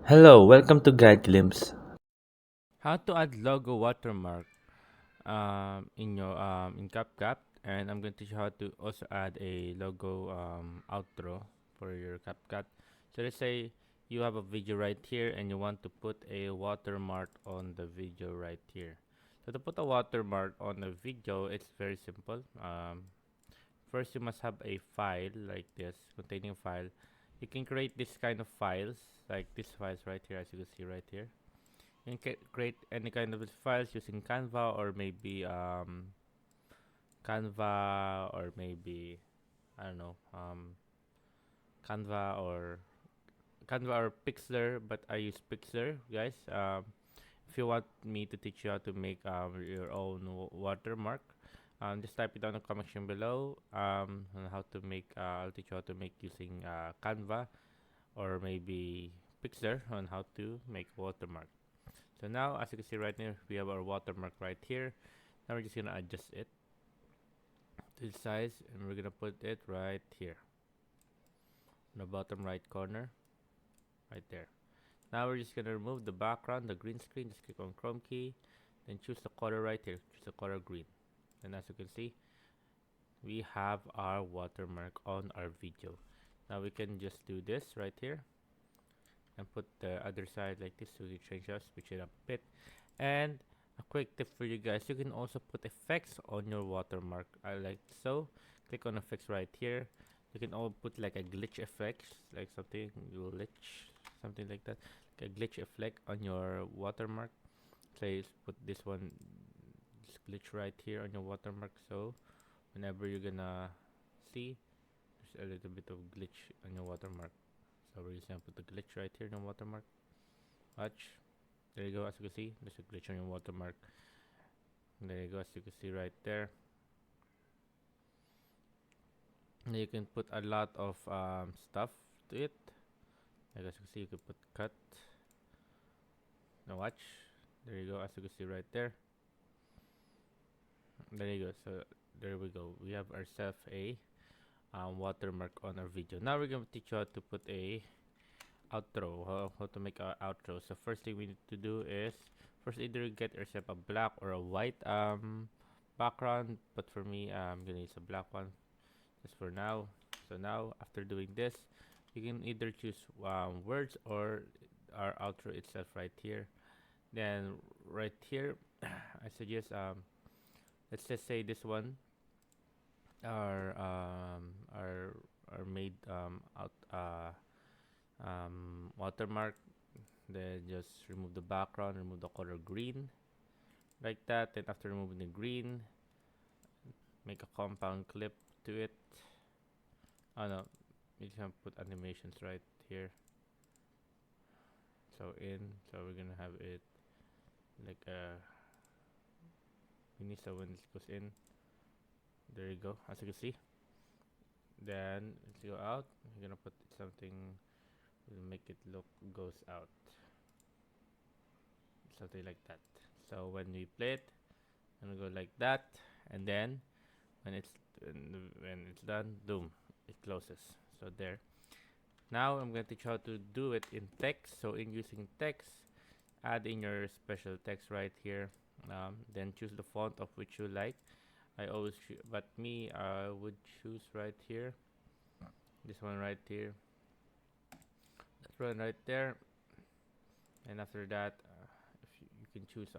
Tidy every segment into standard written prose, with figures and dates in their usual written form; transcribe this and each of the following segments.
Hello, welcome to Guide Glimpse. How to add logo watermark in your in CapCut, and I'm going to teach you how to also add a logo outro for your CapCut. So let's say you have a video right here and you want to put a watermark on the video right here. So to put a watermark on a video, it's very simple. First, you must have a file like this containing a file. You can create this kind of files like these files right here, as you can see right here. You can create any kind of files using Canva or maybe I don't know Canva or Pixlr, but I use Pixlr, guys. If you want me to teach you how to make your own watermark, just type it down in the comment section below. On how to make I'll teach you how to make using Canva or maybe Pixlr on how to make watermark. So now, as you can see right here, we have our watermark right here. Now we're just gonna adjust it to the size, and we're gonna put it right here, in the bottom right corner, right there. Now we're just gonna remove the background, the green screen. Just click on Chrome key, then choose the color right here. Choose the color green, and as you can see, we have our watermark on our video. Now we can just do this right here and put the other side like this, so we change us, switch it up a bit. And a quick tip for you guys, you can also put effects on your watermark. I like so. Click on effects right here. You can all put like a glitch effect, like something glitch, something like that, like a glitch effect on your watermark. Say put this one, this glitch right here on your watermark. So whenever you're gonna see, there's a little bit of glitch on your watermark. So we're just gonna put the glitch right here in the watermark. Watch. There you go. As you can see, there's a glitch on your watermark. There you go. As you can see right there. And you can put a lot of stuff to it. Like as you can see, you can put cut. Now watch. There you go. As you can see right there. There you go. So there we go. We have ourselves a watermark on our video. Now we're gonna teach you how to put a outro. How to make our outro. So first thing we need to do is first either get yourself a black or a white background. But for me, I'm gonna use a black one just for now. So now after doing this, you can either choose words or our outro itself right here. Then right here, I suggest let's just say this one are made out watermark. Then just remove the background, remove the color green like that. Then after removing the green, make a compound clip to it. Oh no, you can put animations right here. So we're gonna have it like a mini. So when this goes in, there you go. As you can see, then let's go out. We're gonna put something. We'll make it look goes out, something like that. So when we play it, gonna go like that, and then when it's when it's done, boom, it closes. So there. Now I'm going to teach you how to do it in text. So in using text, add in your special text right here. Then choose the font of which you like. I always but me I would choose right here. This one right here. That one right there. And after that, if you can choose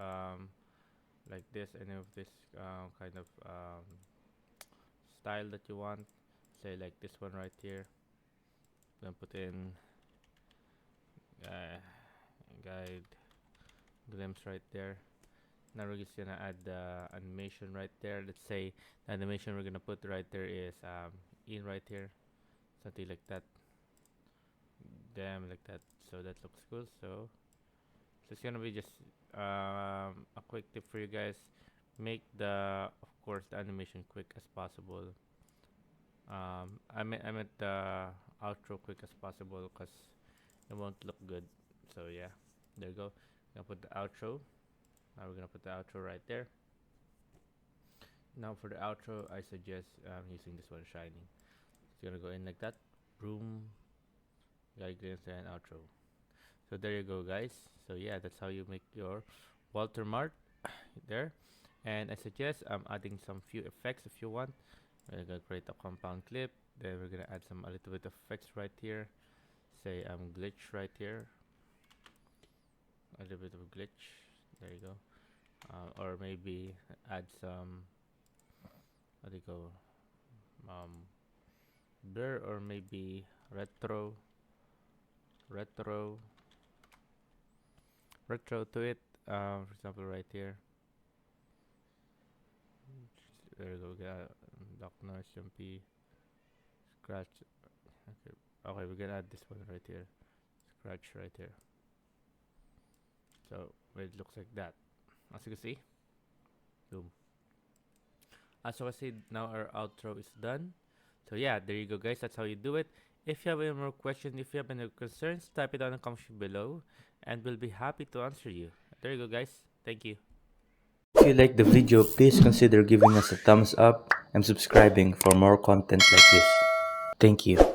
like this, any of this kind of style that you want. Say like this one right here. Then put in uh, guide glimpse right there. Now we're just gonna add the animation right there. Let's say the animation we're gonna put right there is in right here, something like that. Damn, like that. So that looks cool. So it's gonna be just a quick tip for you guys. Make the of course the animation quick as possible. I meant the outro quick as possible because it won't look good. So yeah, there you go. Gonna put the outro. Now we're gonna put the outro right there. Now for the outro, I suggest using this one, Shining. It's gonna go in like that. Boom. Guide glimpse and outro. So there you go, guys. So yeah, that's how you make your watermark there. And I suggest adding some few effects if you want. We're gonna create a compound clip. Then we're gonna add some a little bit of effects right here. Say glitch right here. A little bit of glitch. There you go. Or maybe add some what do you go? Um, blur or maybe retro retro to it. For example, right here. There you go. Dock noise, jumpy, scratch. Okay, okay, we're gonna add this one right here. Scratch right here. So it looks like that. As you can see, boom. As I said, now our outro is done. So yeah, there you go, guys. That's how you do it. If you have any more questions, if you have any concerns, type it down in the comment below, and we'll be happy to answer you. There you go, guys. Thank you. If you like the video, please consider giving us a thumbs up and subscribing for more content like this. Thank you.